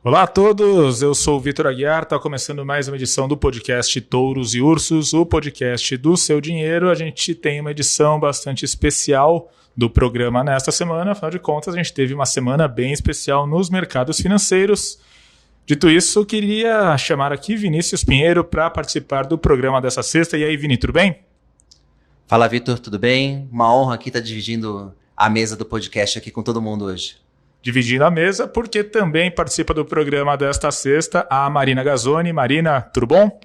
Olá a todos, eu sou o Vitor Aguiar, está começando mais uma edição do podcast Touros e Ursos, o podcast do seu dinheiro. A gente tem uma edição bastante especial do programa nesta semana, afinal de contas a gente teve uma semana bem especial nos mercados financeiros. Dito isso, eu queria chamar aqui Vinícius Pinheiro para participar do programa dessa sexta. E aí, Vini, tudo bem? Fala, Vitor, tudo bem? Uma honra aqui estar dividindo a mesa do podcast aqui com todo mundo hoje. Dividindo a mesa, porque também participa do programa desta sexta a Marina Gazzoni. Marina, tudo bom?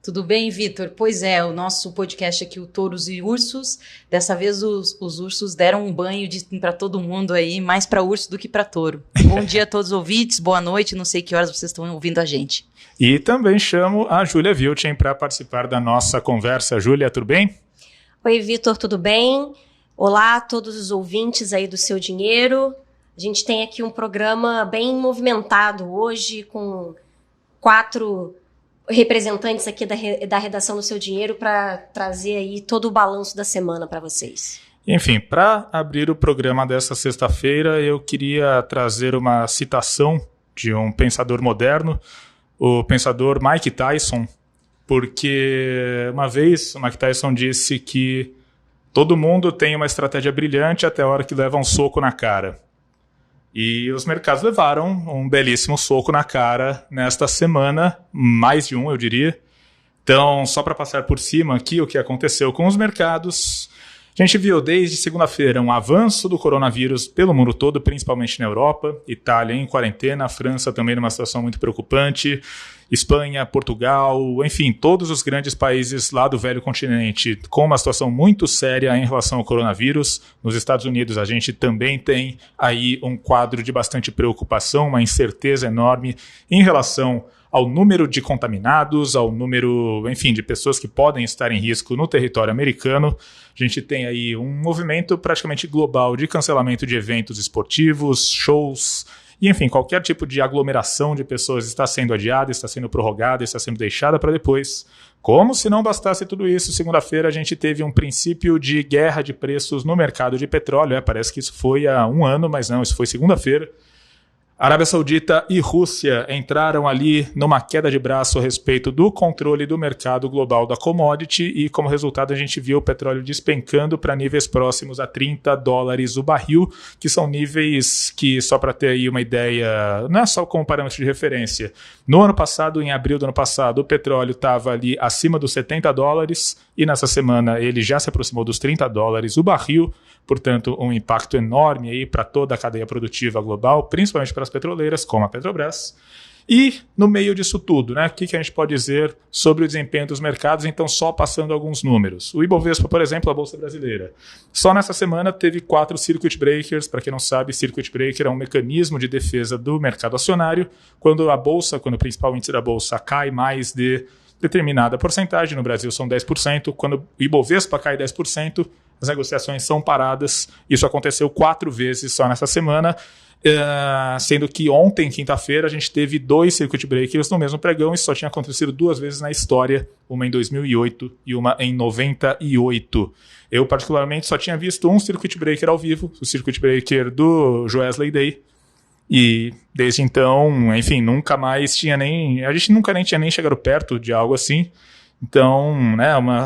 Tudo bem, Vitor? Pois é, o nosso podcast aqui, o Touros e Ursos, dessa vez os ursos deram um banho para todo mundo aí, mais para urso do que para touro. Bom dia a todos os ouvintes, boa noite, não sei que horas vocês estão ouvindo a gente. E também chamo a Júlia Vilchen para participar da nossa conversa. Júlia, tudo bem? Oi, Vitor, tudo bem? Olá a todos os ouvintes aí do Seu Dinheiro. A gente tem aqui um programa bem movimentado hoje, com 4 representantes aqui da redação do Seu Dinheiro para trazer aí todo o balanço da semana para vocês. Enfim, para abrir o programa desta sexta-feira, eu queria trazer uma citação de um pensador moderno, o pensador Mike Tyson, porque uma vez o Mike Tyson disse que todo mundo tem uma estratégia brilhante até a hora que leva um soco na cara. E os mercados levaram um belíssimo soco na cara nesta semana, mais de um, eu diria. Então, só para passar por cima aqui o que aconteceu com os mercados, a gente viu desde segunda-feira um avanço do coronavírus pelo mundo todo, principalmente na Europa, Itália em quarentena, França também numa situação muito preocupante, Espanha, Portugal, enfim, todos os grandes países lá do velho continente com uma situação muito séria em relação ao coronavírus. Nos Estados Unidos a gente também tem aí um quadro de bastante preocupação, uma incerteza enorme em relação ao número de contaminados, ao número, enfim, de pessoas que podem estar em risco no território americano. A gente tem aí um movimento praticamente global de cancelamento de eventos esportivos, shows, e enfim, qualquer tipo de aglomeração de pessoas está sendo adiada, está sendo prorrogada, está sendo deixada para depois. Como se não bastasse tudo isso, segunda-feira a gente teve um princípio de guerra de preços no mercado de petróleo. Parece que isso foi há um ano, mas não, isso foi segunda-feira. Arábia Saudita e Rússia entraram ali numa queda de braço a respeito do controle do mercado global da commodity e, como resultado, a gente viu o petróleo despencando para níveis próximos a $30 o barril, que são níveis que, só para ter aí uma ideia, não é só como parâmetro de referência. No ano passado, em abril do ano passado, o petróleo estava ali acima dos $70 e nessa semana ele já se aproximou dos $30 o barril. Portanto, um impacto enorme aí para toda a cadeia produtiva global, principalmente para as petroleiras, como a Petrobras. E, no meio disso tudo, né, o que a gente pode dizer sobre o desempenho dos mercados? Então, só passando alguns números. O Ibovespa, por exemplo, a Bolsa Brasileira. Só nessa semana teve 4 circuit breakers. Para quem não sabe, circuit breaker é um mecanismo de defesa do mercado acionário. Quando o principal índice da Bolsa cai mais de determinada porcentagem, no Brasil são 10%, quando o Ibovespa cai 10%, as negociações são paradas. Isso aconteceu 4 vezes só nessa semana, sendo que ontem, quinta-feira, a gente teve 2 circuit breakers no mesmo pregão. Isso só tinha acontecido 2 vezes na história, uma em 2008 e uma em 98. Eu, particularmente, só tinha visto um circuit breaker ao vivo, o circuit breaker do Joesley Day. E desde então, enfim, a gente nunca nem tinha chegado perto de algo assim. Então, né, uma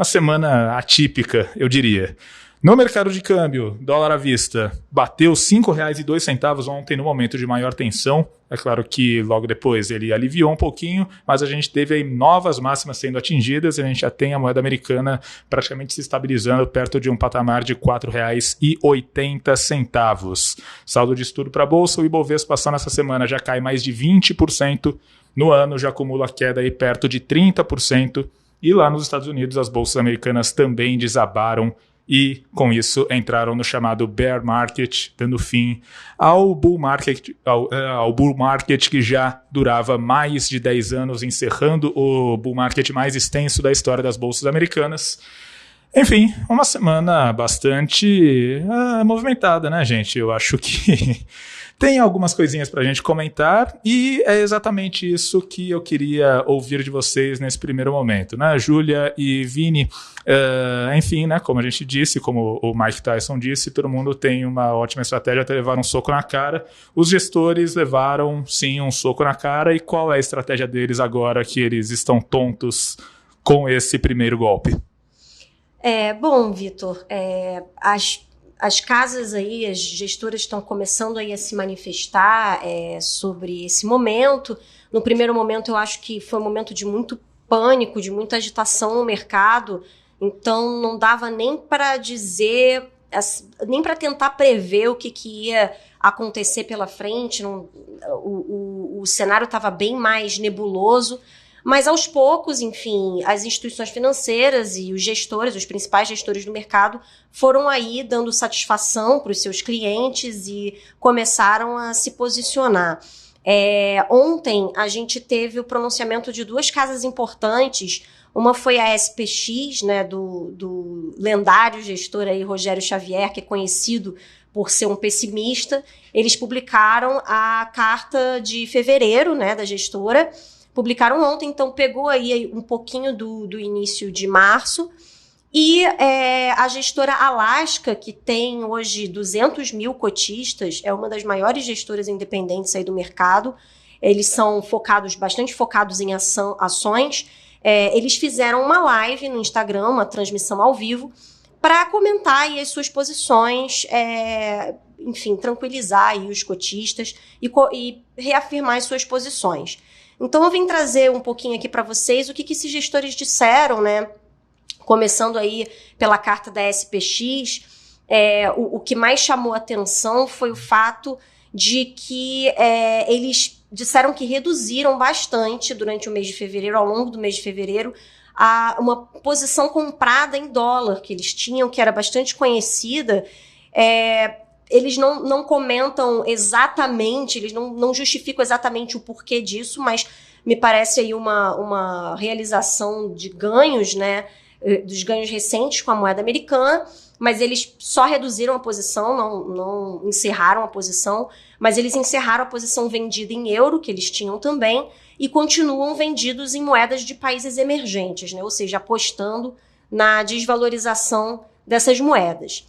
semana atípica, eu diria. No mercado de câmbio, dólar à vista bateu R$ 5,02 ontem no momento de maior tensão. É claro que logo depois ele aliviou um pouquinho, mas a gente teve aí novas máximas sendo atingidas e a gente já tem a moeda americana praticamente se estabilizando perto de um patamar de R$ 4,80. Saldo de estudo para a Bolsa, o Ibovespa passando essa semana já cai mais de 20%. No ano já acumula queda aí perto de 30%. E lá nos Estados Unidos as bolsas americanas também desabaram e, com isso, entraram no chamado bear market, dando fim ao bull market, ao bull market que já durava mais de 10 anos, encerrando o bull market mais extenso da história das bolsas americanas. Enfim, uma semana bastante movimentada, né, gente? Eu acho que tem algumas coisinhas para a gente comentar e é exatamente isso que eu queria ouvir de vocês nesse primeiro momento, né? Júlia e Vini, enfim, né? Como a gente disse, como o Mike Tyson disse, todo mundo tem uma ótima estratégia até levar um soco na cara. Os gestores levaram, sim, um soco na cara. E qual é a estratégia deles agora que eles estão tontos com esse primeiro golpe? Bom, Vitor, as casas aí, as gestoras estão começando aí a se manifestar sobre esse momento. No primeiro momento, eu acho que foi um momento de muito pânico, de muita agitação no mercado. Então, não dava nem para dizer, nem para tentar prever o que ia acontecer pela frente. O cenário estava bem mais nebuloso. Mas, aos poucos, enfim, as instituições financeiras e os gestores, os principais gestores do mercado, foram aí dando satisfação para os seus clientes e começaram a se posicionar. Ontem, a gente teve o pronunciamento de duas casas importantes. Uma foi a SPX, né, do lendário gestor aí, Rogério Xavier, que é conhecido por ser um pessimista. Eles publicaram a carta de fevereiro, né, da gestora. Publicaram ontem, então pegou aí um pouquinho do início de março. E a gestora Alaska, que tem hoje 200 mil cotistas, é uma das maiores gestoras independentes aí do mercado. Eles são bastante focados em ações. Eles fizeram uma live no Instagram, uma transmissão ao vivo, para comentar aí as suas posições, enfim, tranquilizar aí os cotistas e reafirmar as suas posições. Então, eu vim trazer um pouquinho aqui para vocês o que esses gestores disseram, né? Começando aí pela carta da SPX, o que mais chamou a atenção foi o fato de que eles disseram que reduziram bastante durante o mês de fevereiro, ao longo do mês de fevereiro, uma posição comprada em dólar que eles tinham, que era bastante conhecida. Eles não comentam exatamente, eles não justificam exatamente o porquê disso, mas me parece aí uma realização de ganhos, né, dos ganhos recentes com a moeda americana, mas eles só reduziram a posição, não encerraram a posição, mas eles encerraram a posição vendida em euro, que eles tinham também, e continuam vendidos em moedas de países emergentes, né, ou seja, apostando na desvalorização dessas moedas.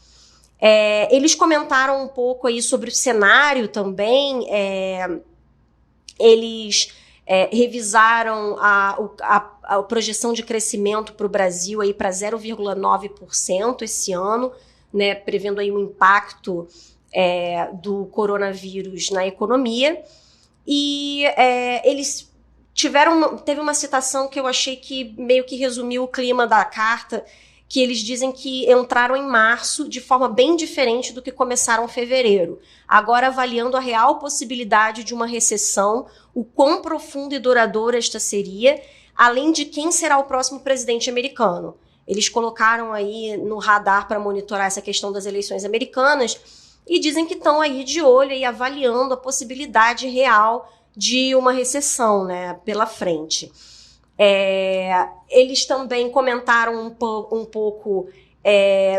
Eles comentaram um pouco aí sobre o cenário também. Eles revisaram a projeção de crescimento para o Brasil para 0,9% esse ano, né, prevendo aí um impacto do coronavírus na economia. E eles teve uma citação que eu achei que meio que resumiu o clima da carta, que eles dizem que entraram em março de forma bem diferente do que começaram em fevereiro, agora avaliando a real possibilidade de uma recessão, o quão profunda e duradoura esta seria, além de quem será o próximo presidente americano. Eles colocaram aí no radar para monitorar essa questão das eleições americanas e dizem que estão aí de olho e avaliando a possibilidade real de uma recessão, né, pela frente. Eles também comentaram um pouco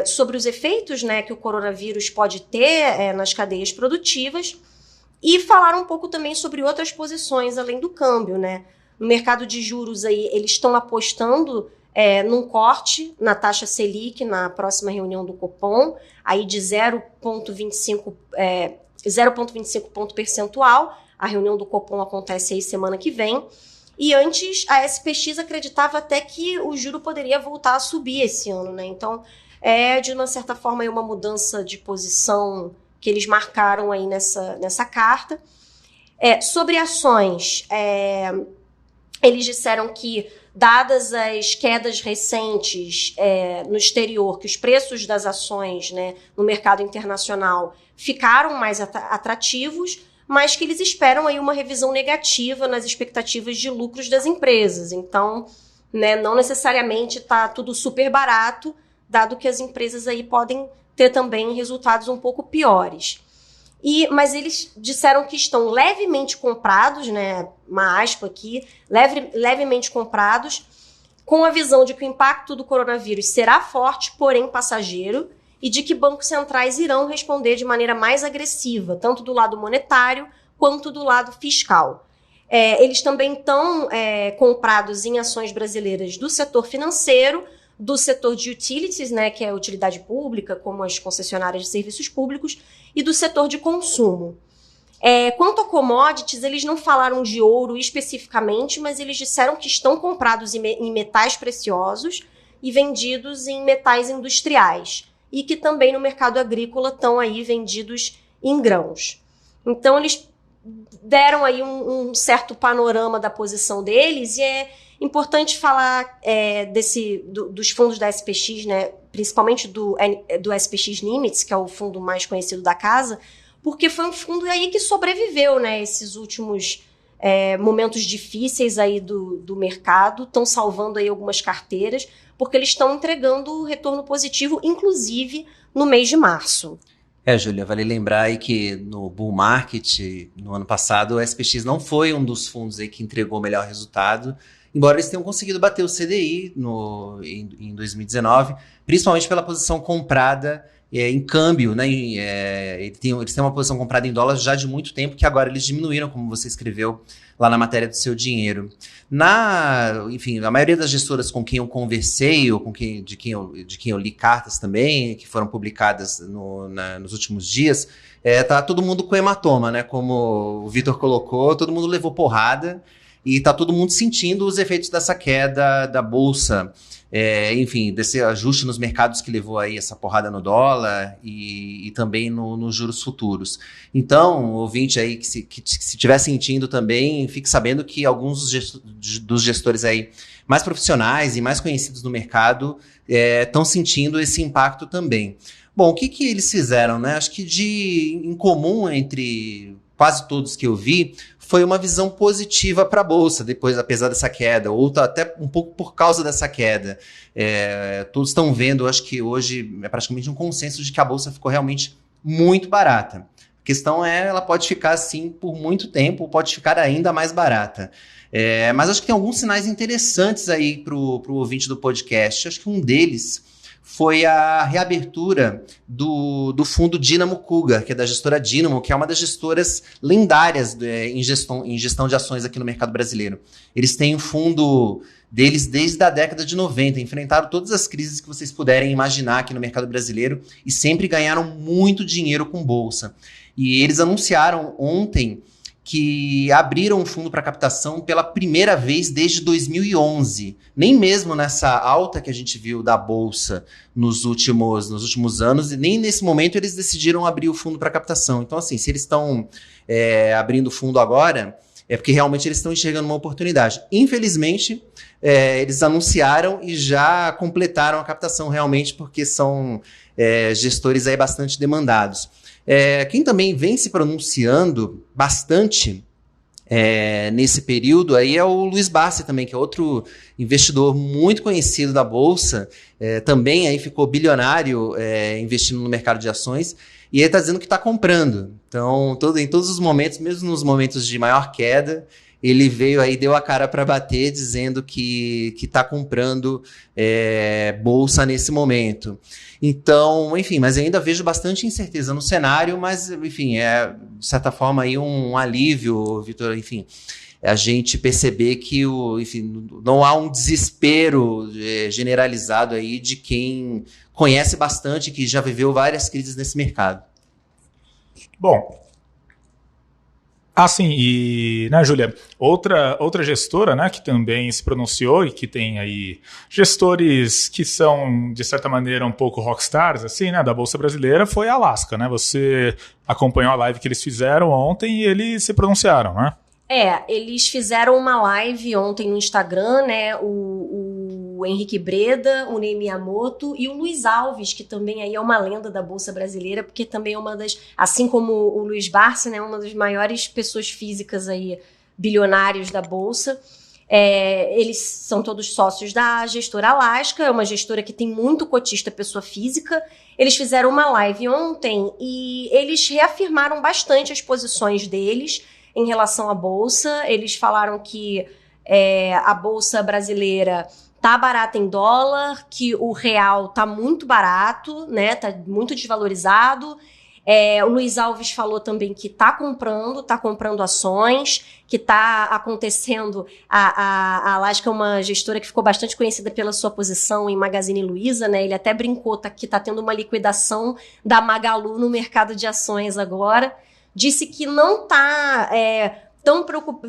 sobre os efeitos, né, que o coronavírus pode ter nas cadeias produtivas e falaram um pouco também sobre outras posições além do câmbio, né? No mercado de juros aí, eles estão apostando num corte na taxa Selic na próxima reunião do Copom, aí de 0,25 ponto percentual. A reunião do Copom acontece aí semana que vem. E antes, a SPX acreditava até que o juro poderia voltar a subir esse ano, né? Então, de uma certa forma, uma mudança de posição que eles marcaram aí nessa carta. Sobre ações, eles disseram que, dadas as quedas recentes no exterior, que os preços das ações, né, no mercado internacional ficaram mais atrativos, mas que eles esperam aí uma revisão negativa nas expectativas de lucros das empresas. Então, né, não necessariamente está tudo super barato, dado que as empresas aí podem ter também resultados um pouco piores. Mas eles disseram que estão levemente comprados, né, uma aspa aqui, levemente comprados, com a visão de que o impacto do coronavírus será forte, porém passageiro, e de que bancos centrais irão responder de maneira mais agressiva, tanto do lado monetário quanto do lado fiscal. Eles também estão comprados em ações brasileiras do setor financeiro, do setor de utilities, né, que é a utilidade pública, como as concessionárias de serviços públicos, e do setor de consumo. Quanto a commodities, eles não falaram de ouro especificamente, mas eles disseram que estão comprados em metais preciosos e vendidos em metais industriais, e que também no mercado agrícola estão aí vendidos em grãos. Então, eles deram aí um certo panorama da posição deles, e é importante falar dos fundos da SPX, né, principalmente do SPX Limits, que é o fundo mais conhecido da casa, porque foi um fundo aí que sobreviveu, né, esses últimos momentos difíceis aí do mercado, estão salvando aí algumas carteiras, porque eles estão entregando retorno positivo, inclusive no mês de março. Júlia, vale lembrar aí que no bull market, no ano passado, o SPX não foi um dos fundos aí que entregou o melhor resultado, embora eles tenham conseguido bater o CDI em 2019, principalmente pela posição comprada em câmbio, né? Eles têm uma posição comprada em dólar já de muito tempo, que agora eles diminuíram, como você escreveu lá na matéria do Seu Dinheiro. Enfim, a maioria das gestoras com quem eu conversei, ou de quem eu li cartas também, que foram publicadas nos últimos dias, tá todo mundo com hematoma, né? Como o Vitor colocou, todo mundo levou porrada e tá todo mundo sentindo os efeitos dessa queda da bolsa. Enfim, desse ajuste nos mercados que levou aí essa porrada no dólar e também nos juros futuros. Então, ouvinte aí que se estiver sentindo também, fique sabendo que alguns dos gestores aí mais profissionais e mais conhecidos no mercado estão sentindo esse impacto também. Bom, o que eles fizeram, né? Acho que em comum entre quase todos que eu vi, foi uma visão positiva para a Bolsa, depois, apesar dessa queda, ou até um pouco por causa dessa queda. Todos estão vendo, acho que hoje é praticamente um consenso de que a Bolsa ficou realmente muito barata. A questão ela pode ficar assim por muito tempo, ou pode ficar ainda mais barata. Mas acho que tem alguns sinais interessantes aí para o ouvinte do podcast. Acho que um deles foi a reabertura do fundo Dynamo Cougar, que é da gestora Dynamo, que é uma das gestoras lendárias em gestão de ações aqui no mercado brasileiro. Eles têm um fundo deles desde a década de 90, enfrentaram todas as crises que vocês puderem imaginar aqui no mercado brasileiro e sempre ganharam muito dinheiro com bolsa. E eles anunciaram ontem que abriram um fundo para captação pela primeira vez desde 2011. Nem mesmo nessa alta que a gente viu da Bolsa nos últimos anos, e nem nesse momento eles decidiram abrir o fundo para captação. Então, assim, se eles estão abrindo o fundo agora, é porque realmente eles estão enxergando uma oportunidade. Infelizmente, eles anunciaram e já completaram a captação realmente, porque são gestores aí bastante demandados. Quem também vem se pronunciando bastante nesse período aí é o Luiz Barsi também, que é outro investidor muito conhecido da Bolsa, também aí ficou bilionário investindo no mercado de ações, e ele está dizendo que está comprando. Então, em todos os momentos, mesmo nos momentos de maior queda, ele veio aí, deu a cara para bater, dizendo que está comprando bolsa nesse momento. Então, enfim, mas ainda vejo bastante incerteza no cenário, mas, enfim, de certa forma aí um alívio, Vitor, enfim, a gente perceber que enfim, não há um desespero generalizado aí de quem conhece bastante, que já viveu várias crises nesse mercado. Bom, sim, e, né, Júlia, outra gestora, né, que também se pronunciou e que tem aí gestores que são, de certa maneira, um pouco rockstars, assim, né, da Bolsa Brasileira, foi a Alaska, né? Você acompanhou a live que eles fizeram ontem e eles se pronunciaram, né? Eles fizeram uma live ontem no Instagram, né, o Henrique Breda, o Ney Miyamoto e o Luiz Alves, que também aí é uma lenda da Bolsa Brasileira, porque também é uma das, assim como o Luiz Barsi, né, uma das maiores pessoas físicas aí, bilionários da Bolsa. Eles são todos sócios da gestora Alaska, é uma gestora que tem muito cotista pessoa física. Eles fizeram uma live ontem e eles reafirmaram bastante as posições deles em relação à Bolsa. Eles falaram que a Bolsa Brasileira tá barata em dólar, que o real tá muito barato, né? Tá muito desvalorizado. O Luiz Alves falou também que tá comprando ações, que tá acontecendo. A Alaska é uma gestora que ficou bastante conhecida pela sua posição em Magazine Luiza, né? Ele até brincou que tá tendo uma liquidação da Magalu no mercado de ações agora. Disse que não tá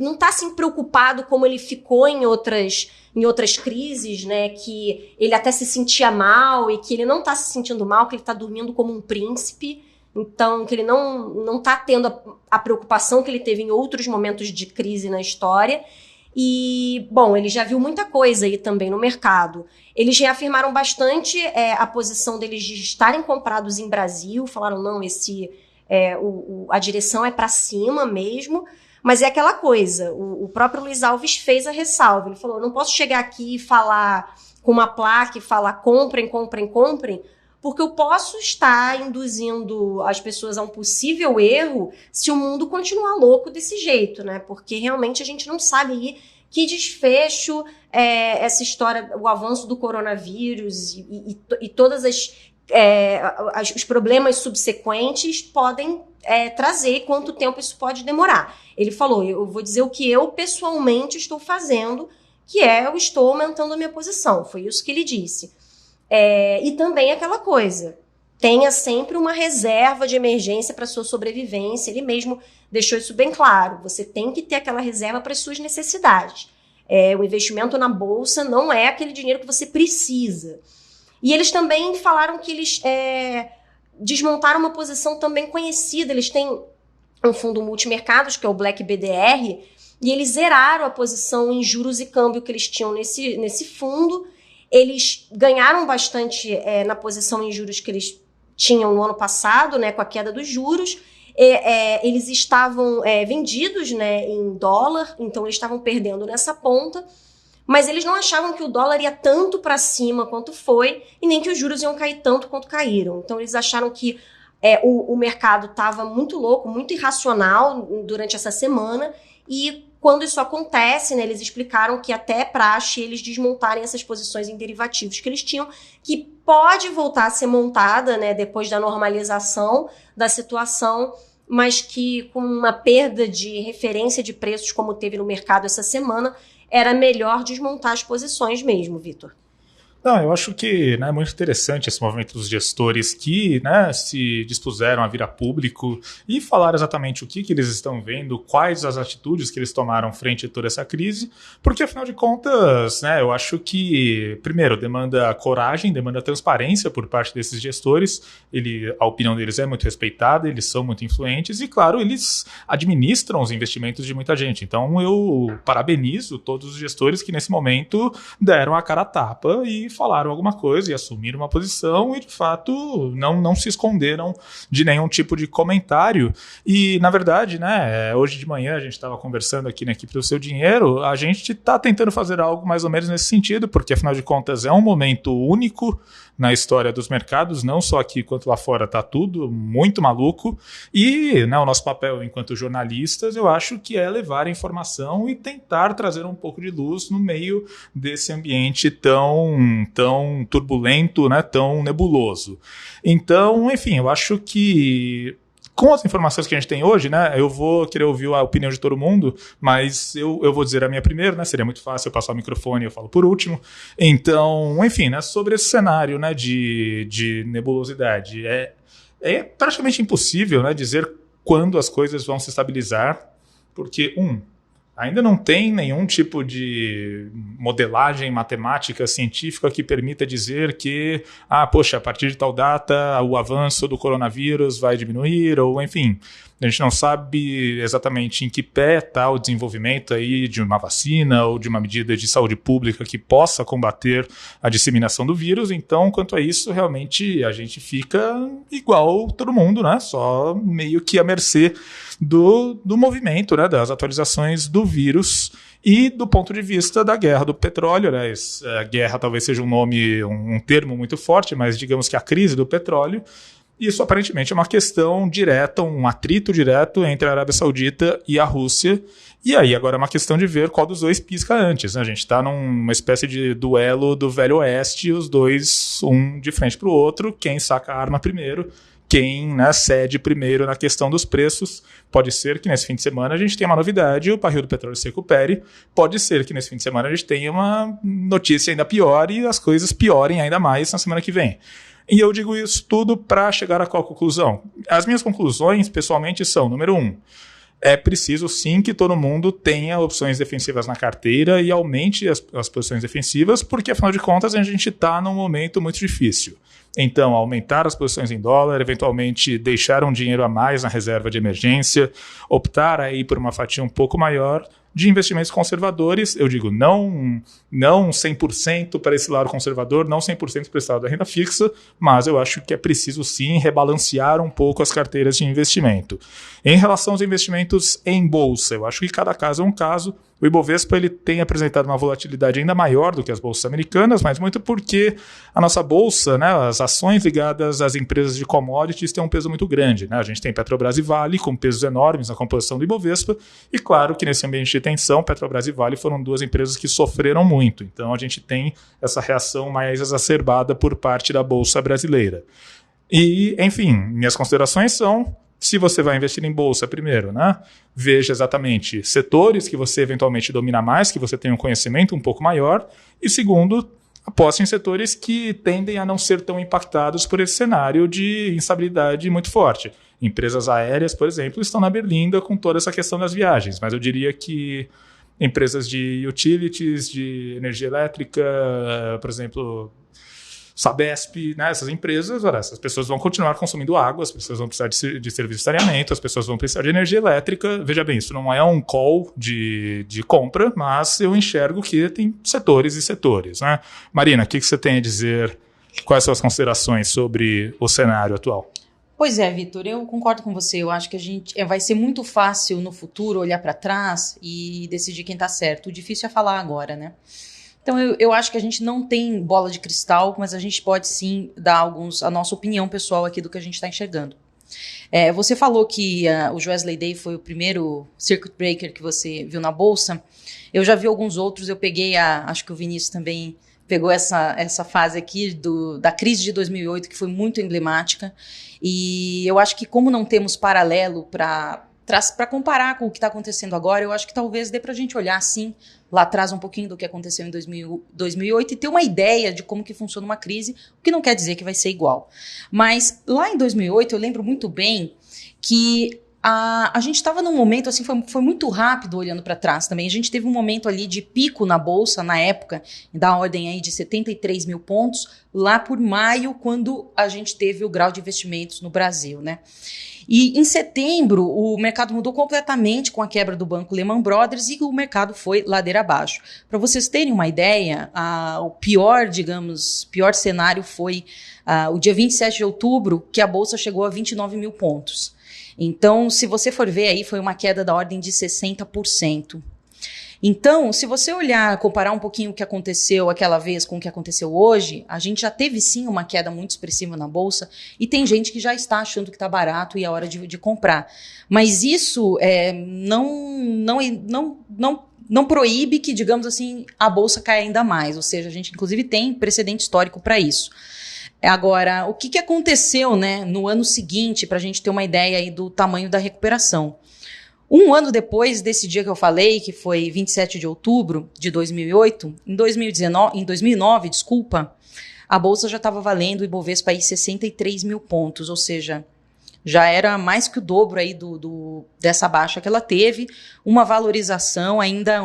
não tá assim preocupado como ele ficou em outras crises, né? Que ele até se sentia mal e que ele não tá se sentindo mal, que ele tá dormindo como um príncipe. Então, que ele não tá tendo a preocupação que ele teve em outros momentos de crise na história. E, bom, ele já viu muita coisa aí também no mercado. Eles reafirmaram bastante a posição deles de estarem comprados em Brasil. Falaram, não, a direção é para cima mesmo. Mas é aquela coisa, o próprio Luiz Alves fez a ressalva. Ele falou, não posso chegar aqui e falar com uma placa e falar comprem, comprem, comprem, porque eu posso estar induzindo as pessoas a um possível erro se o mundo continuar louco desse jeito, né? Porque realmente a gente não sabe aí que desfecho essa história, o avanço do coronavírus e todas os problemas subsequentes podem trazer, quanto tempo isso pode demorar. Ele falou, eu vou dizer o que eu pessoalmente estou fazendo, que eu estou aumentando a minha posição. Foi isso que ele disse. E também aquela coisa, tenha sempre uma reserva de emergência para sua sobrevivência. Ele mesmo deixou isso bem claro. Você tem que ter aquela reserva para as suas necessidades. O investimento na bolsa não é aquele dinheiro que você precisa. E eles também falaram que eles desmontaram uma posição também conhecida. Eles têm um fundo multimercados, que é o Black BDR, e eles zeraram a posição em juros e câmbio que eles tinham nesse fundo. Eles ganharam bastante na posição em juros que eles tinham no ano passado, né, com a queda dos juros. Eles estavam vendidos, né, em dólar, então eles estavam perdendo nessa ponta, mas eles não achavam que o dólar ia tanto para cima quanto foi, e nem que os juros iam cair tanto quanto caíram. Então eles acharam que o mercado estava muito louco, muito irracional durante essa semana, e quando isso acontece, né, eles explicaram que até é praxe eles desmontarem essas posições em derivativos que eles tinham, que pode voltar a ser montada, né, depois da normalização da situação, mas que com uma perda de referência de preços como teve no mercado essa semana, era melhor desmontar as posições mesmo, Vitor. Não, eu acho que é muito interessante esse movimento dos gestores que, né, se dispuseram a vir a público e falar exatamente o que eles estão vendo, quais as atitudes que eles tomaram frente a toda essa crise, porque, afinal de contas, né, eu acho que, primeiro, demanda coragem, demanda transparência por parte desses gestores. A opinião deles é muito respeitada, eles são muito influentes e, claro, eles administram os investimentos de muita gente. Então, eu parabenizo todos os gestores que, nesse momento, deram a cara a tapa e falaram alguma coisa e assumiram uma posição e, de fato, não se esconderam de nenhum tipo de comentário. E, na verdade, né, hoje de manhã a gente estava conversando aqui na equipe do Seu Dinheiro, a gente está tentando fazer algo mais ou menos nesse sentido, porque, afinal de contas, é um momento único na história dos mercados, não só aqui quanto lá fora está tudo muito maluco, e, né, o nosso papel enquanto jornalistas, eu acho que é levar a informação e tentar trazer um pouco de luz no meio desse ambiente tão turbulento, né, tão nebuloso. Então, enfim, eu acho que com as informações que a gente tem hoje, né, eu vou querer ouvir a opinião de todo mundo, mas eu vou dizer a minha primeiro, né, seria muito fácil eu passar o microfone e eu falo por último. Então, enfim, né, sobre esse cenário, né, de nebulosidade, é praticamente impossível, né, dizer quando as coisas vão se estabilizar, porque, ainda não tem nenhum tipo de modelagem matemática científica que permita dizer que, a partir de tal data o avanço do coronavírus vai diminuir, ou enfim, a gente não sabe exatamente em que pé está o desenvolvimento aí de uma vacina ou de uma medida de saúde pública que possa combater a disseminação do vírus. Então, quanto a isso, realmente a gente fica igual todo mundo, né? Só meio que à mercê do movimento, né? Das atualizações do vírus e do ponto de vista da guerra do petróleo, né? A guerra talvez seja um termo muito forte, mas digamos que a crise do petróleo, Isso aparentemente é uma questão direta, um atrito direto entre a Arábia Saudita e a Rússia. E aí agora é uma questão de ver qual dos dois pisca antes, né? A gente está numa espécie de duelo do Velho Oeste, os dois, um de frente para o outro, quem saca a arma primeiro, quem, né, cede primeiro na questão dos preços. Pode ser que nesse fim de semana a gente tenha uma novidade, o barril do petróleo se recupere. Pode ser que nesse fim de semana a gente tenha uma notícia ainda pior e as coisas piorem ainda mais na semana que vem. E eu digo isso tudo para chegar a qual conclusão? As minhas conclusões, pessoalmente, são, número 1, é preciso sim que todo mundo tenha opções defensivas na carteira e aumente as posições defensivas, porque afinal de contas a gente está num momento muito difícil. Então, aumentar as posições em dólar, eventualmente deixar um dinheiro a mais na reserva de emergência, optar aí por uma fatia um pouco maior de investimentos conservadores. Eu digo não 100% para esse lado conservador, não 100% para esse lado da renda fixa, mas eu acho que é preciso sim rebalancear um pouco as carteiras de investimento. Em relação aos investimentos em bolsa, eu acho que cada caso é um caso. O Ibovespa ele tem apresentado uma volatilidade ainda maior do que as bolsas americanas, mas muito porque a nossa bolsa, né, as ações ligadas às empresas de commodities têm um peso muito grande, né? A gente tem Petrobras e Vale com pesos enormes na composição do Ibovespa, e claro que nesse ambiente de tensão, Petrobras e Vale foram duas empresas que sofreram muito. Então a gente tem essa reação mais exacerbada por parte da bolsa brasileira. E, enfim, minhas considerações são: se você vai investir em bolsa, primeiro, né, veja exatamente setores que você eventualmente domina mais, que você tem um conhecimento um pouco maior. E segundo, aposte em setores que tendem a não ser tão impactados por esse cenário de instabilidade muito forte. Empresas aéreas, por exemplo, estão na berlinda com toda essa questão das viagens, mas eu diria que empresas de utilities, de energia elétrica, por exemplo, Sabesp, né, essas empresas, olha, essas pessoas vão continuar consumindo água, as pessoas vão precisar de serviço de saneamento, as pessoas vão precisar de energia elétrica. Veja bem, isso não é um call de compra, mas eu enxergo que tem setores e setores, né? Marina, o que você tem a dizer? Quais são as considerações sobre o cenário atual? Pois é, Vitor, eu concordo com você. Eu acho que vai ser muito fácil no futuro olhar para trás e decidir quem está certo. O difícil é falar agora, né? Então, eu acho que a gente não tem bola de cristal, mas a gente pode sim dar a nossa opinião pessoal aqui do que a gente está enxergando. Você falou que o Wesley Day foi o primeiro circuit breaker que você viu na Bolsa. Eu já vi alguns outros, eu peguei acho que o Vinícius também pegou essa fase aqui da crise de 2008, que foi muito emblemática. E eu acho que como não temos paralelo para comparar com o que está acontecendo agora, eu acho que talvez dê para a gente olhar, sim, lá atrás um pouquinho do que aconteceu em 2008 e ter uma ideia de como que funciona uma crise, o que não quer dizer que vai ser igual. Mas lá em 2008 eu lembro muito bem que a gente estava num momento, assim, foi muito rápido olhando para trás também. A gente teve um momento ali de pico na Bolsa, na época, da ordem aí de 73 mil pontos, lá por maio, quando a gente teve o grau de investimentos no Brasil, né? E em setembro, o mercado mudou completamente com a quebra do banco Lehman Brothers e o mercado foi ladeira abaixo. Para vocês terem uma ideia, o pior cenário foi o dia 27 de outubro, que a Bolsa chegou a 29 mil pontos. Então, se você for ver aí, foi uma queda da ordem de 60%. Então, se você comparar um pouquinho o que aconteceu aquela vez com o que aconteceu hoje, a gente já teve sim uma queda muito expressiva na Bolsa e tem gente que já está achando que está barato e é hora de comprar. Mas isso não proíbe que, digamos assim, a Bolsa caia ainda mais. Ou seja, a gente inclusive tem precedente histórico para isso. Agora, o que aconteceu, né, no ano seguinte, para a gente ter uma ideia aí do tamanho da recuperação? Um ano depois desse dia que eu falei, que foi 27 de outubro de 2008, em 2009, a Bolsa já estava valendo o Ibovespa aí 63 mil pontos, ou seja, já era mais que o dobro aí dessa baixa que ela teve, uma valorização ainda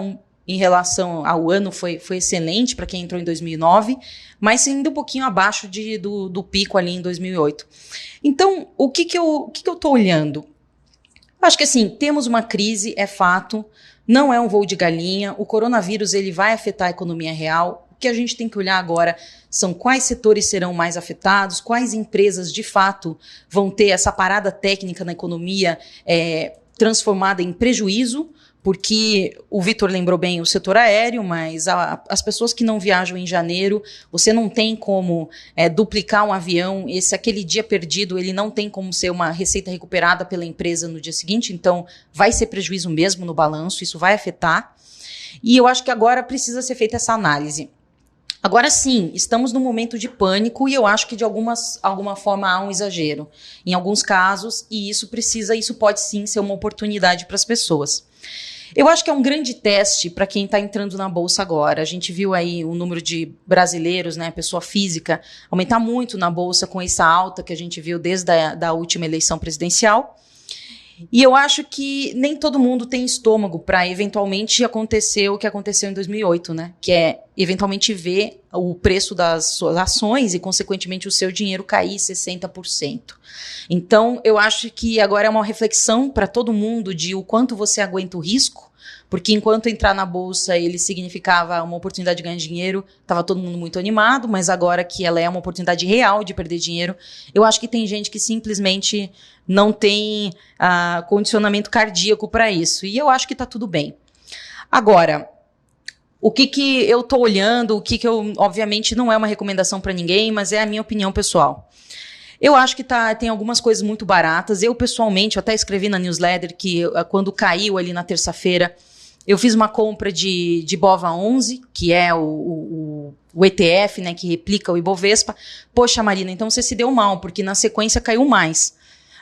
em relação ao ano foi excelente para quem entrou em 2009, mas ainda um pouquinho abaixo do pico ali em 2008. Então, o que eu estou olhando? Acho que assim, temos uma crise, é fato, não é um voo de galinha, o coronavírus ele vai afetar a economia real. O que a gente tem que olhar agora são quais setores serão mais afetados, quais empresas de fato vão ter essa parada técnica na economia transformada em prejuízo, porque o Vitor lembrou bem o setor aéreo, mas as pessoas que não viajam em janeiro, você não tem como duplicar um avião, aquele dia perdido, ele não tem como ser uma receita recuperada pela empresa no dia seguinte, então vai ser prejuízo mesmo no balanço, isso vai afetar. E eu acho que agora precisa ser feita essa análise. Agora sim, estamos num momento de pânico e eu acho que de alguma forma há um exagero em alguns casos e isso pode sim ser uma oportunidade para as pessoas. Eu acho que é um grande teste para quem está entrando na Bolsa agora. A gente viu aí o número de brasileiros, né, pessoa física, aumentar muito na Bolsa com essa alta que a gente viu desde a última eleição presidencial. E eu acho que nem todo mundo tem estômago para eventualmente acontecer o que aconteceu em 2008, né? Que é eventualmente ver o preço das suas ações e, consequentemente, o seu dinheiro cair 60%. Então, eu acho que agora é uma reflexão para todo mundo de o quanto você aguenta o risco, porque enquanto entrar na Bolsa ele significava uma oportunidade de ganhar dinheiro, estava todo mundo muito animado, mas agora que ela é uma oportunidade real de perder dinheiro, eu acho que tem gente que simplesmente não tem condicionamento cardíaco para isso, e eu acho que está tudo bem. Agora, o que eu estou olhando, obviamente não é uma recomendação para ninguém, mas é a minha opinião pessoal. Eu acho que tem algumas coisas muito baratas. Eu, pessoalmente, eu até escrevi na newsletter que quando caiu ali na terça-feira, eu fiz uma compra de BOVA11, que é o ETF, né, que replica o Ibovespa. Poxa, Marina, então você se deu mal, porque na sequência caiu mais.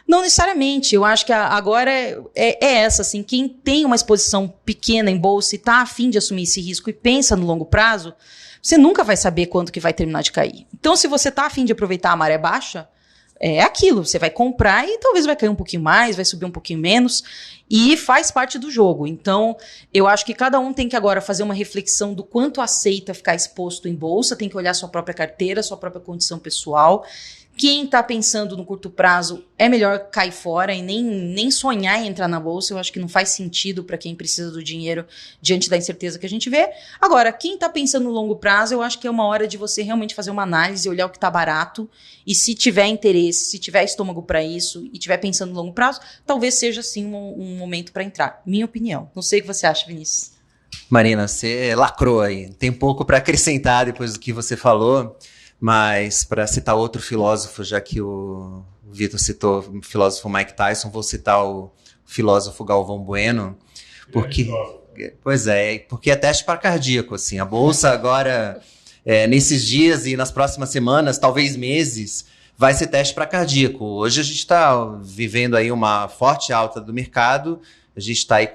Não necessariamente, eu acho que agora é essa, assim, quem tem uma exposição pequena em bolsa e está a fim de assumir esse risco e pensa no longo prazo, você nunca vai saber quando que vai terminar de cair. Então, se você está a fim de aproveitar a maré baixa, é aquilo, você vai comprar e talvez vai cair um pouquinho mais, vai subir um pouquinho menos, e faz parte do jogo. Então, eu acho que cada um tem que agora fazer uma reflexão do quanto aceita ficar exposto em bolsa, tem que olhar sua própria carteira, sua própria condição pessoal. Quem está pensando no curto prazo é melhor cair fora e nem sonhar em entrar na bolsa. Eu acho que não faz sentido para quem precisa do dinheiro diante da incerteza que a gente vê. Agora, quem está pensando no longo prazo, eu acho que é uma hora de você realmente fazer uma análise, olhar o que está barato e se tiver interesse, se tiver estômago para isso e tiver pensando no longo prazo, talvez seja sim um momento para entrar. Minha opinião. Não sei o que você acha, Vinícius. Marina, você lacrou aí. Tem pouco para acrescentar depois do que você falou. Mas, para citar outro filósofo, já que o Vitor citou o filósofo Mike Tyson, vou citar o filósofo Galvão Bueno, porque é teste para cardíaco, assim. A Bolsa agora, nesses dias e nas próximas semanas, talvez meses, vai ser teste para cardíaco. Hoje a gente está vivendo aí uma forte alta do mercado. A gente está aí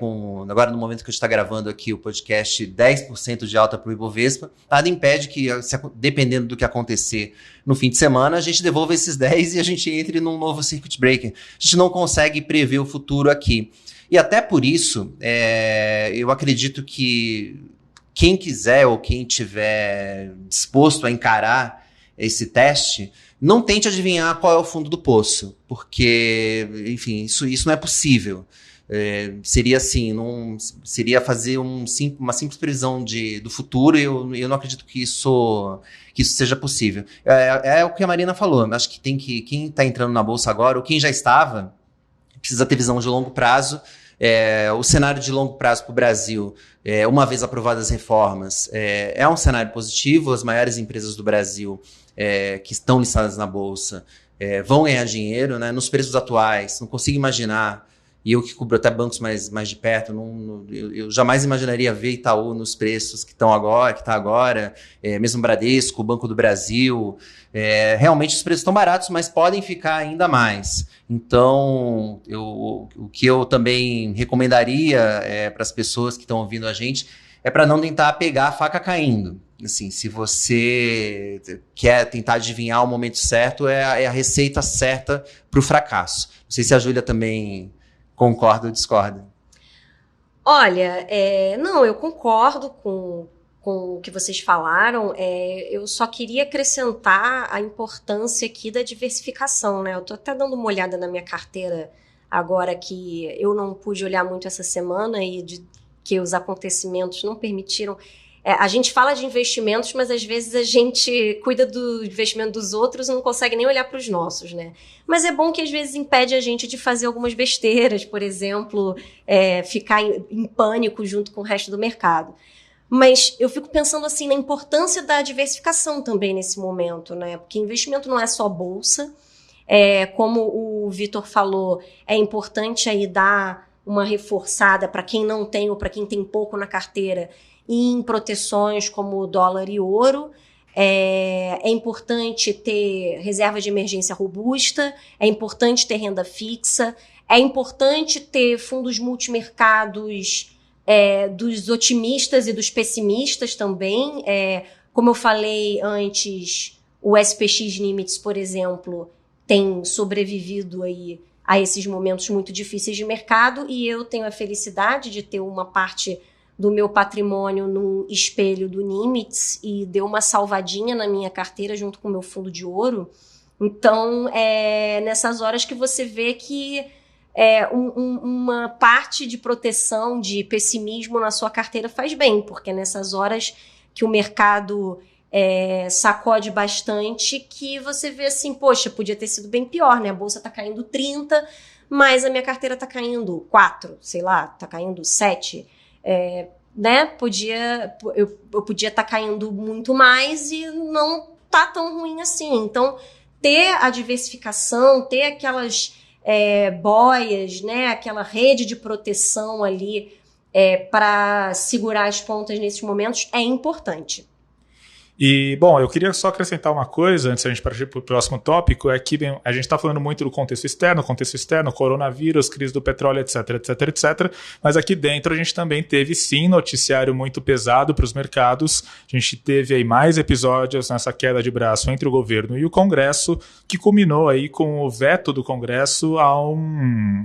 agora no momento que a gente está gravando aqui o podcast, 10% de alta para o Ibovespa. Nada impede que, dependendo do que acontecer no fim de semana, a gente devolva esses 10 e a gente entre num novo circuit breaker. A gente não consegue prever o futuro aqui. E até por isso, eu acredito que quem quiser ou quem tiver disposto a encarar esse teste, não tente adivinhar qual é o fundo do poço, porque, enfim, isso não é possível. Seria assim, seria fazer uma simples previsão do futuro e eu não acredito que isso seja possível. É o que a Marina falou, acho que quem está entrando na Bolsa agora, ou quem já estava, precisa ter visão de longo prazo. O cenário de longo prazo para o Brasil, uma vez aprovadas as reformas, é um cenário positivo. As maiores empresas do Brasil que estão listadas na Bolsa vão ganhar dinheiro, né, nos preços atuais. Não consigo imaginar. E eu que cubro até bancos mais de perto, eu jamais imaginaria ver Itaú nos preços que está agora, mesmo Bradesco, Banco do Brasil. Realmente os preços estão baratos, mas podem ficar ainda mais. Então, o que eu também recomendaria para as pessoas que estão ouvindo a gente é para não tentar pegar a faca caindo. Assim, se você quer tentar adivinhar o momento certo, é a receita certa para o fracasso. Não sei se a Júlia também concorda ou discorda? Olha, não, eu concordo com o que vocês falaram. Eu só queria acrescentar a importância aqui da diversificação, né? Eu estou até dando uma olhada na minha carteira agora que eu não pude olhar muito essa semana e que os acontecimentos não permitiram. A gente fala de investimentos, mas às vezes a gente cuida do investimento dos outros e não consegue nem olhar para os nossos, né? Mas é bom que às vezes impede a gente de fazer algumas besteiras, por exemplo, ficar em pânico junto com o resto do mercado. Mas eu fico pensando assim na importância da diversificação também nesse momento, né? Porque investimento não é só bolsa. Como o Vitor falou, é importante aí dar uma reforçada para quem não tem ou para quem tem pouco na carteira em proteções como dólar e ouro. É importante ter reserva de emergência robusta, é importante ter renda fixa, é importante ter fundos multimercados dos otimistas e dos pessimistas também. Como eu falei antes, o SPX Limites, por exemplo, tem sobrevivido aí a esses momentos muito difíceis de mercado, e eu tenho a felicidade de ter uma parte do meu patrimônio no espelho do Nimitz e deu uma salvadinha na minha carteira junto com o meu fundo de ouro. Então, nessas horas que você vê que uma parte de proteção, de pessimismo na sua carteira faz bem, porque nessas horas que o mercado sacode bastante, que você vê assim, poxa, podia ter sido bem pior, né? A bolsa tá caindo 30, mas a minha carteira tá caindo 4, sei lá, tá caindo 7, né? Eu podia estar caindo muito mais e não tá tão ruim assim. Então, ter a diversificação, ter aquelas boias, né? Aquela rede de proteção ali para segurar as pontas nesses momentos é importante. E, bom, eu queria só acrescentar uma coisa, antes da gente partir para o próximo tópico, é que a gente está falando muito do contexto externo, coronavírus, crise do petróleo, etc, etc, etc, mas aqui dentro a gente também teve, sim, noticiário muito pesado para os mercados. A gente teve aí mais episódios nessa queda de braço entre o governo e o Congresso, que culminou aí com o veto do Congresso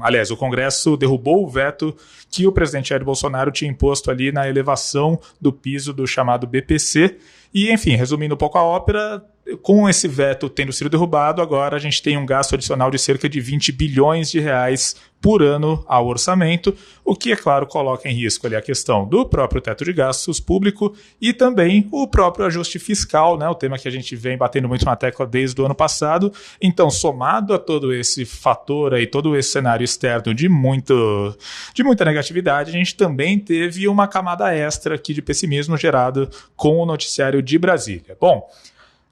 Aliás, o Congresso derrubou o veto que o presidente Jair Bolsonaro tinha imposto ali na elevação do piso do chamado BPC. E, enfim, resumindo um pouco a ópera, com esse veto tendo sido derrubado, agora a gente tem um gasto adicional de cerca de 20 bilhões de reais por ano ao orçamento, o que, é claro, coloca em risco ali a questão do próprio teto de gastos público e também o próprio ajuste fiscal, né, o tema que a gente vem batendo muito na tecla desde o ano passado. Então, somado a todo esse fator aí, todo esse cenário externo de muita negatividade, a gente também teve uma camada extra aqui de pessimismo gerado com o noticiário de Brasília. Bom,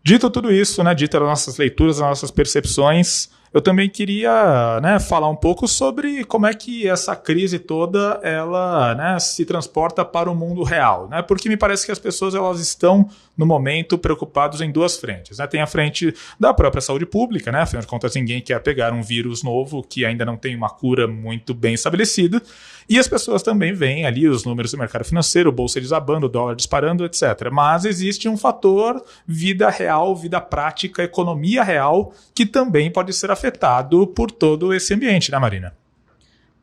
dito tudo isso, né, dito as nossas leituras, as nossas percepções, eu também queria, né, falar um pouco sobre como é que essa crise toda ela, né, se transporta para o mundo real, né? Porque me parece que as pessoas elas estão no momento preocupadas em duas frentes, né? Tem a frente da própria saúde pública, né? Afinal de contas, ninguém quer pegar um vírus novo que ainda não tem uma cura muito bem estabelecida. E as pessoas também veem ali os números do mercado financeiro, bolsa desabando, dólar disparando, etc. Mas existe um fator vida real, vida prática, economia real, que também pode ser afetado por todo esse ambiente, né, Marina?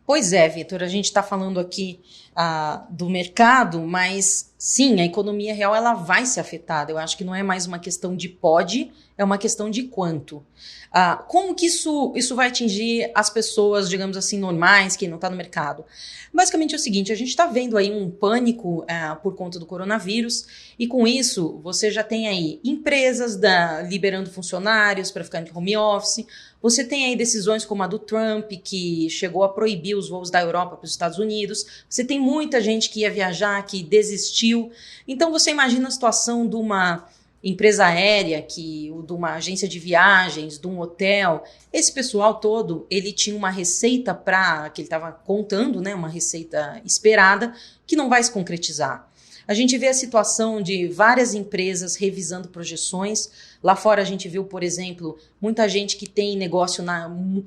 Pois é, Vitor, a gente está falando aqui do mercado, mas sim, a economia real ela vai ser afetada. Eu acho que não é mais uma questão de pode, é uma questão de quanto. Como que isso vai atingir as pessoas, digamos assim, normais, quem não está no mercado? Basicamente é o seguinte, a gente está vendo aí um pânico por conta do coronavírus e com isso você já tem aí empresas liberando funcionários para ficar em home office, você tem aí decisões como a do Trump, que chegou a proibir os voos da Europa para os Estados Unidos, você tem muita gente que ia viajar, que desistiu, então você imagina a situação de uma empresa aérea, de uma agência de viagens, de um hotel, esse pessoal todo, ele tinha uma receita que ele estava contando, né, uma receita esperada, que não vai se concretizar. A gente vê a situação de várias empresas revisando projeções. Lá fora a gente viu, por exemplo, muita gente que tem negócio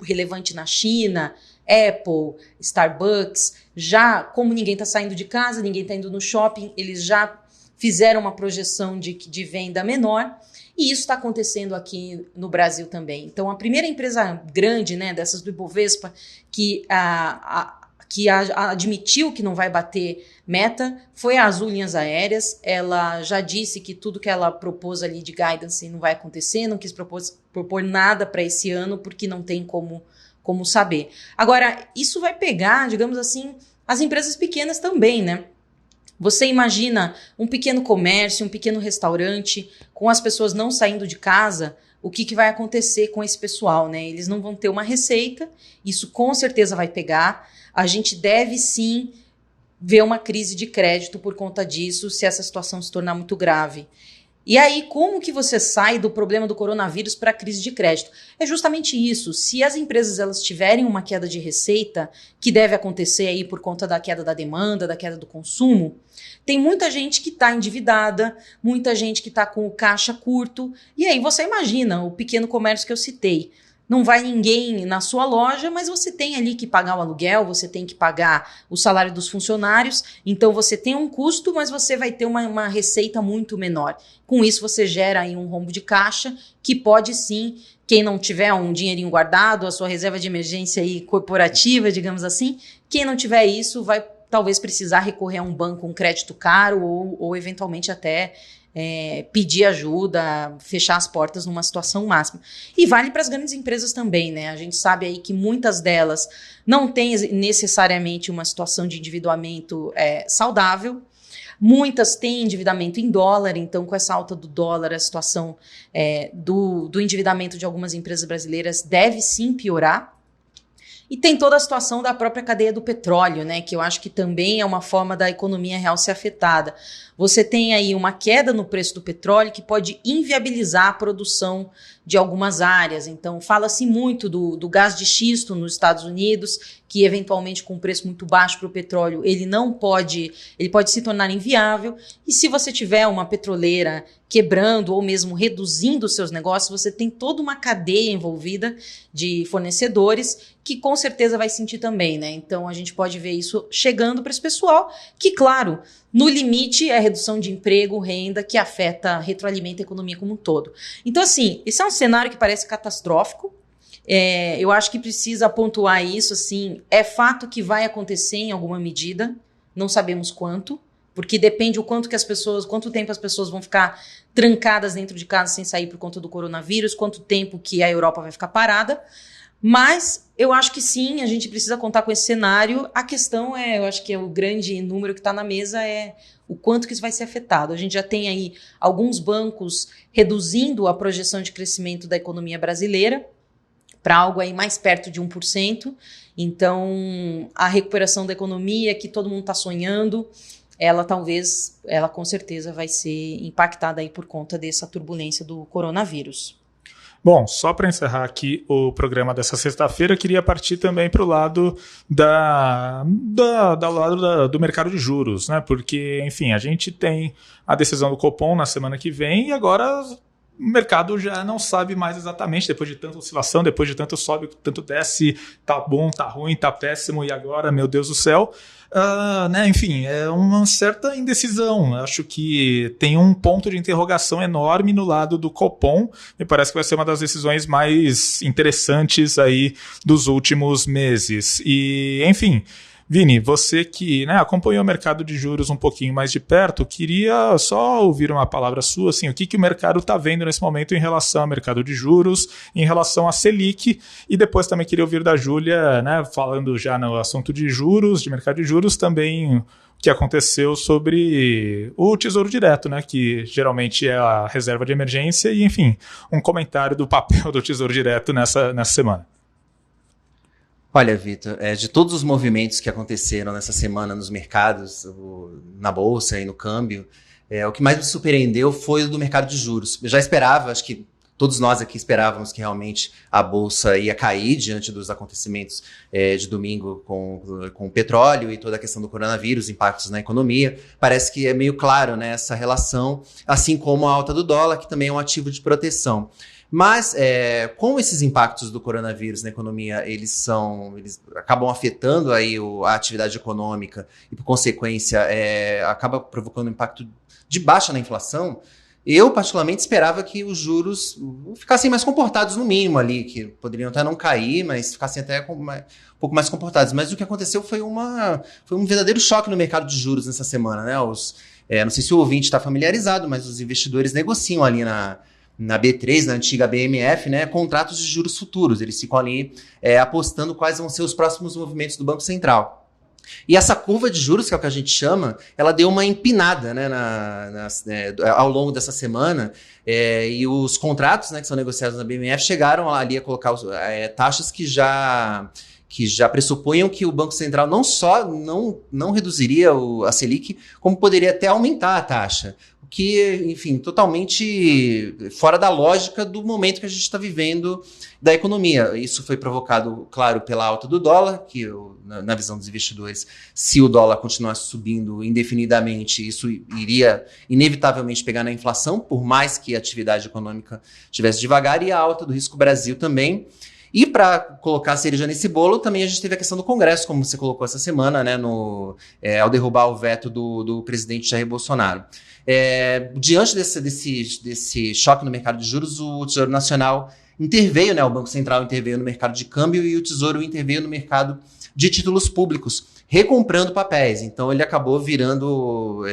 relevante na China, Apple, Starbucks, já como ninguém está saindo de casa, ninguém está indo no shopping, eles já fizeram uma projeção de venda menor, e isso está acontecendo aqui no Brasil também. Então, a primeira empresa grande, né, dessas do Ibovespa, que admitiu que não vai bater meta, foi a Azul Linhas Aéreas. Ela já disse que tudo que ela propôs ali de guidance não vai acontecer, não quis propor nada para esse ano, porque não tem como saber. Agora, isso vai pegar, digamos assim, as empresas pequenas também, né? Você imagina um pequeno comércio, um pequeno restaurante, com as pessoas não saindo de casa, o que vai acontecer com esse pessoal, né? Eles não vão ter uma receita, isso com certeza vai pegar. A gente deve sim ver uma crise de crédito por conta disso, se essa situação se tornar muito grave. E aí, como que você sai do problema do coronavírus para a crise de crédito? É justamente isso. Se as empresas elas tiverem uma queda de receita, que deve acontecer aí por conta da queda da demanda, da queda do consumo, tem muita gente que está endividada, muita gente que está com o caixa curto. E aí você imagina o pequeno comércio que eu citei. Não vai ninguém na sua loja, mas você tem ali que pagar o aluguel, você tem que pagar o salário dos funcionários, então você tem um custo, mas você vai ter uma receita muito menor. Com isso você gera aí um rombo de caixa que pode sim, quem não tiver um dinheirinho guardado, a sua reserva de emergência aí corporativa, digamos assim, quem não tiver isso vai talvez precisar recorrer a um banco, um crédito caro ou eventualmente até pedir ajuda, fechar as portas numa situação máxima. E vale para as grandes empresas também, né? A gente sabe aí que muitas delas não têm necessariamente uma situação de endividamento saudável. Muitas têm endividamento em dólar, então com essa alta do dólar, a situação do endividamento de algumas empresas brasileiras deve sim piorar. E tem toda a situação da própria cadeia do petróleo, né, que eu acho que também é uma forma da economia real ser afetada. Você tem aí uma queda no preço do petróleo que pode inviabilizar a produção de algumas áreas. Então, fala-se muito do gás de xisto nos Estados Unidos, que eventualmente com um preço muito baixo para o petróleo, ele pode se tornar inviável. E se você tiver uma petroleira quebrando ou mesmo reduzindo os seus negócios, você tem toda uma cadeia envolvida de fornecedores que com certeza vai sentir também, né? Então a gente pode ver isso chegando para esse pessoal, que claro, no limite é a redução de emprego, renda, que retroalimenta a economia como um todo. Então assim, esse é um cenário que parece catastrófico. Eu acho que precisa pontuar isso, assim, é fato que vai acontecer em alguma medida, não sabemos quanto, porque depende quanto tempo as pessoas vão ficar trancadas dentro de casa sem sair por conta do coronavírus, quanto tempo que a Europa vai ficar parada, mas eu acho que sim, a gente precisa contar com esse cenário. A questão eu acho que é o grande número que está na mesa é o quanto que isso vai ser afetado. A gente já tem aí alguns bancos reduzindo a projeção de crescimento da economia brasileira para algo aí mais perto de 1%. Então, a recuperação da economia que todo mundo está sonhando, ela com certeza vai ser impactada aí por conta dessa turbulência do coronavírus. Bom, só para encerrar aqui o programa dessa sexta-feira, eu queria partir também para o lado do mercado de juros, né? Porque, enfim, a gente tem a decisão do Copom na semana que vem e agora o mercado já não sabe mais exatamente, depois de tanta oscilação, depois de tanto sobe, tanto desce, tá bom, tá ruim, tá péssimo, e agora, meu Deus do céu. Né, enfim, é uma certa indecisão. Acho que tem um ponto de interrogação enorme no lado do Copom. Me parece que vai ser uma das decisões mais interessantes aí dos últimos meses. E, enfim, Vini, você que acompanhou o mercado de juros um pouquinho mais de perto, queria só ouvir uma palavra sua, assim, o que o mercado está vendo nesse momento em relação ao mercado de juros, em relação à Selic, e depois também queria ouvir da Júlia, falando já no assunto de juros, de mercado de juros, também o que aconteceu sobre o Tesouro Direto, que geralmente é a reserva de emergência, e enfim, um comentário do papel do Tesouro Direto nessa semana. Olha, Vitor, de todos os movimentos que aconteceram nessa semana nos mercados, na Bolsa e no câmbio, o que mais me surpreendeu foi o do mercado de juros. Eu já esperava, acho que todos nós aqui esperávamos que realmente a Bolsa ia cair diante dos acontecimentos de domingo com o petróleo e toda a questão do coronavírus, impactos na economia. Parece que é meio claro, essa relação, assim como a alta do dólar, que também é um ativo de proteção. Mas, com esses impactos do coronavírus na economia, eles acabam afetando aí a atividade econômica e, por consequência, acaba provocando um impacto de baixa na inflação. Eu, particularmente, esperava que os juros ficassem mais comportados no mínimo ali, que poderiam até não cair, mas ficassem até um pouco mais comportados. Mas o que aconteceu foi um verdadeiro choque no mercado de juros nessa semana, né? Não sei se o ouvinte está familiarizado, mas os investidores negociam ali na B3, na antiga BMF, contratos de juros futuros. Eles ficam ali apostando quais vão ser os próximos movimentos do Banco Central. E essa curva de juros, que é o que a gente chama, ela deu uma empinada, né, ao longo dessa semana, e os contratos, né, que são negociados na BMF chegaram ali a colocar taxas que já pressupunham que o Banco Central não só não reduziria a Selic, como poderia até aumentar a taxa. O que, enfim, totalmente fora da lógica do momento que a gente está vivendo da economia. Isso foi provocado, claro, pela alta do dólar, que na visão dos investidores, se o dólar continuasse subindo indefinidamente, isso iria inevitavelmente pegar na inflação, por mais que a atividade econômica estivesse devagar, e a alta do risco Brasil também. E para colocar a cereja nesse bolo, também a gente teve a questão do Congresso, como você colocou essa semana, né, ao derrubar o veto do presidente Jair Bolsonaro. Diante desse choque no mercado de juros, o Tesouro Nacional interveio, né, o Banco Central interveio no mercado de câmbio e o Tesouro interveio no mercado de títulos públicos, recomprando papéis. Então ele acabou criando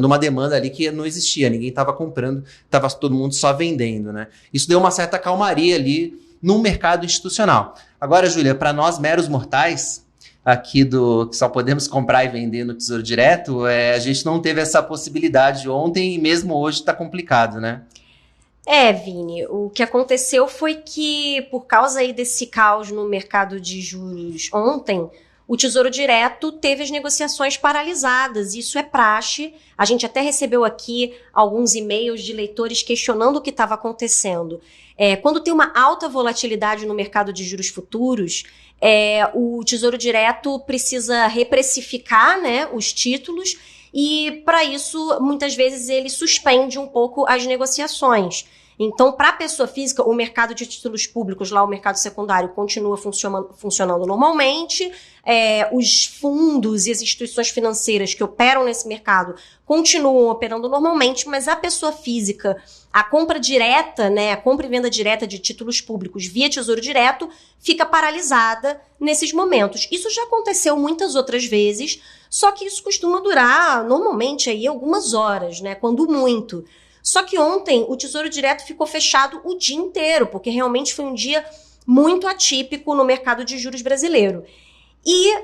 uma demanda ali que não existia, ninguém estava comprando, estava todo mundo só vendendo, né? Isso deu uma certa calmaria ali no mercado institucional. Agora, Júlia, para nós meros mortais, aqui que só podemos comprar e vender no Tesouro Direto, a gente não teve essa possibilidade ontem e mesmo hoje está complicado, né? Vini, o que aconteceu foi que, por causa aí desse caos no mercado de juros ontem, o Tesouro Direto teve as negociações paralisadas. Isso é praxe. A gente até recebeu aqui alguns e-mails de leitores questionando o que estava acontecendo. Quando tem uma alta volatilidade no mercado de juros futuros, o Tesouro Direto precisa reprecificar, né, os títulos, e para isso, muitas vezes, ele suspende um pouco as negociações. Então, para a pessoa física, o mercado de títulos públicos, lá o mercado secundário, continua funcionando normalmente, os fundos e as instituições financeiras que operam nesse mercado continuam operando normalmente, mas a pessoa física, a compra direta, né, a compra e venda direta de títulos públicos via Tesouro Direto, fica paralisada nesses momentos. Isso já aconteceu muitas outras vezes, só que isso costuma durar, normalmente, aí, algumas horas, né, quando muito. Só que ontem o Tesouro Direto ficou fechado o dia inteiro, porque realmente foi um dia muito atípico no mercado de juros brasileiro. E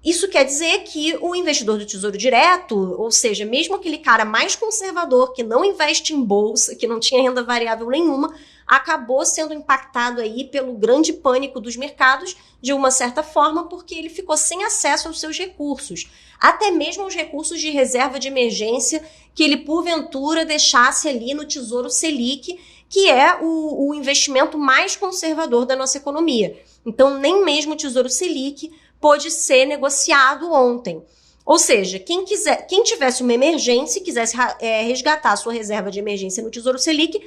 isso quer dizer que o investidor do Tesouro Direto, ou seja, mesmo aquele cara mais conservador, que não investe em bolsa, que não tinha renda variável nenhuma, acabou sendo impactado aí pelo grande pânico dos mercados, de uma certa forma, porque ele ficou sem acesso aos seus recursos. Até mesmo aos recursos de reserva de emergência que ele, porventura, deixasse ali no Tesouro Selic, que é o investimento mais conservador da nossa economia. Então, nem mesmo o Tesouro Selic pôde ser negociado ontem. Ou seja, quem tivesse uma emergência e quisesse resgatar a sua reserva de emergência no Tesouro Selic,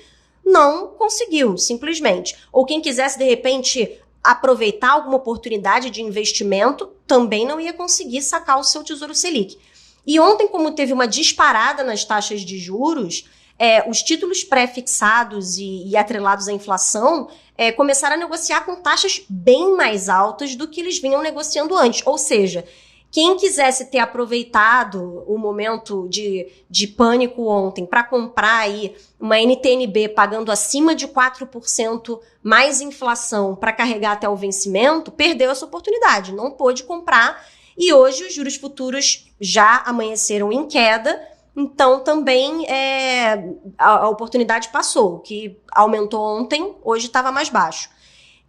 não conseguiu, simplesmente. Ou quem quisesse, de repente, aproveitar alguma oportunidade de investimento, também não ia conseguir sacar o seu Tesouro Selic. E ontem, como teve uma disparada nas taxas de juros, os títulos pré-fixados e atrelados à inflação começaram a negociar com taxas bem mais altas do que eles vinham negociando antes. Ou seja, quem quisesse ter aproveitado o momento de pânico ontem para comprar aí uma NTNB pagando acima de 4% mais inflação para carregar até o vencimento, perdeu essa oportunidade, não pôde comprar. E hoje os juros futuros já amanheceram em queda, então também a oportunidade passou. O que aumentou ontem, hoje estava mais baixo.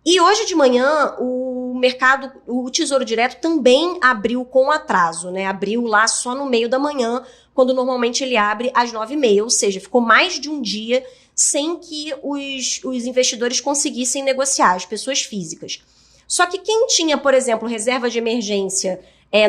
E hoje de manhã o Tesouro Direto também abriu com atraso, né? Abriu lá só no meio da manhã, quando normalmente ele abre às 9h30, ou seja, ficou mais de um dia sem que os investidores conseguissem negociar, as pessoas físicas. Só que quem tinha, por exemplo, reserva de emergência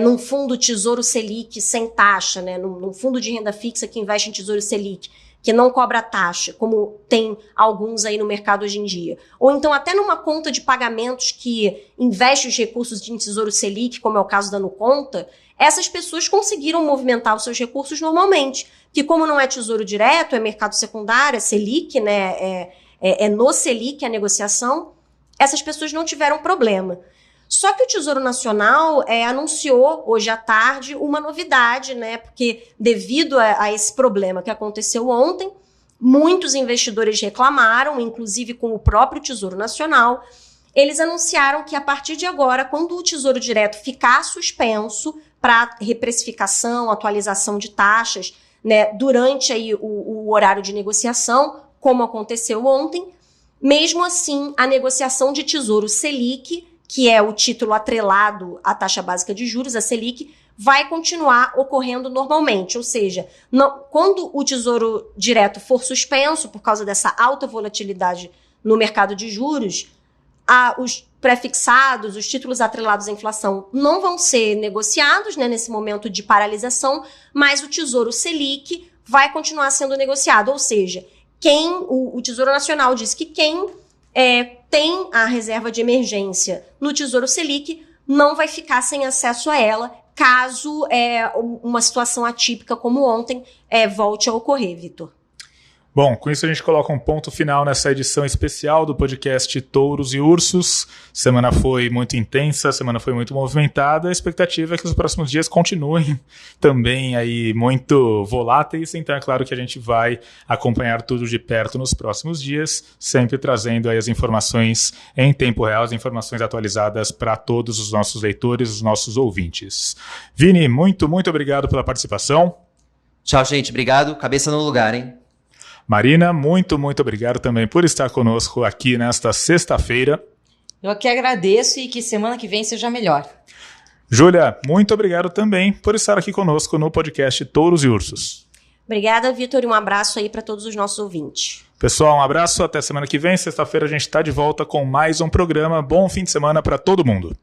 num fundo Tesouro Selic sem taxa, né? Num fundo de renda fixa que investe em Tesouro Selic, que não cobra taxa, como tem alguns aí no mercado hoje em dia. Ou então até numa conta de pagamentos que investe os recursos em Tesouro Selic, como é o caso da Nuconta, essas pessoas conseguiram movimentar os seus recursos normalmente. Que como não é Tesouro Direto, é mercado secundário, é Selic, né? No Selic a negociação, essas pessoas não tiveram problema. Só que o Tesouro Nacional anunciou hoje à tarde uma novidade, né? Porque devido a esse problema que aconteceu ontem, muitos investidores reclamaram, inclusive com o próprio Tesouro Nacional. eles anunciaram que a partir de agora, quando o Tesouro Direto ficar suspenso para reprecificação, atualização de taxas, né, durante aí o horário de negociação, como aconteceu ontem, mesmo assim, a negociação de Tesouro Selic, que é o título atrelado à taxa básica de juros, a Selic, vai continuar ocorrendo normalmente. Ou seja, quando o Tesouro Direto for suspenso por causa dessa alta volatilidade no mercado de juros, os prefixados, os títulos atrelados à inflação não vão ser negociados, né, nesse momento de paralisação, mas o Tesouro Selic vai continuar sendo negociado. Ou seja, o Tesouro Nacional diz que quem tem a reserva de emergência no Tesouro Selic não vai ficar sem acesso a ela, caso uma situação atípica como ontem volte a ocorrer, Vitor. Bom, com isso a gente coloca um ponto final nessa edição especial do podcast Touros e Ursos. Semana foi muito intensa, semana foi muito movimentada. A expectativa é que os próximos dias continuem também aí muito voláteis. Então é claro que a gente vai acompanhar tudo de perto nos próximos dias, sempre trazendo aí as informações em tempo real, as informações atualizadas para todos os nossos leitores, os nossos ouvintes. Vini, muito, muito obrigado pela participação. Tchau, gente. Obrigado. Cabeça no lugar, hein? Marina, muito, muito obrigado também por estar conosco aqui nesta sexta-feira. Eu aqui agradeço e que semana que vem seja melhor. Júlia, muito obrigado também por estar aqui conosco no podcast Touros e Ursos. Obrigada, Vitor, e um abraço aí para todos os nossos ouvintes. Pessoal, um abraço, até semana que vem. Sexta-feira a gente está de volta com mais um programa. Bom fim de semana para todo mundo.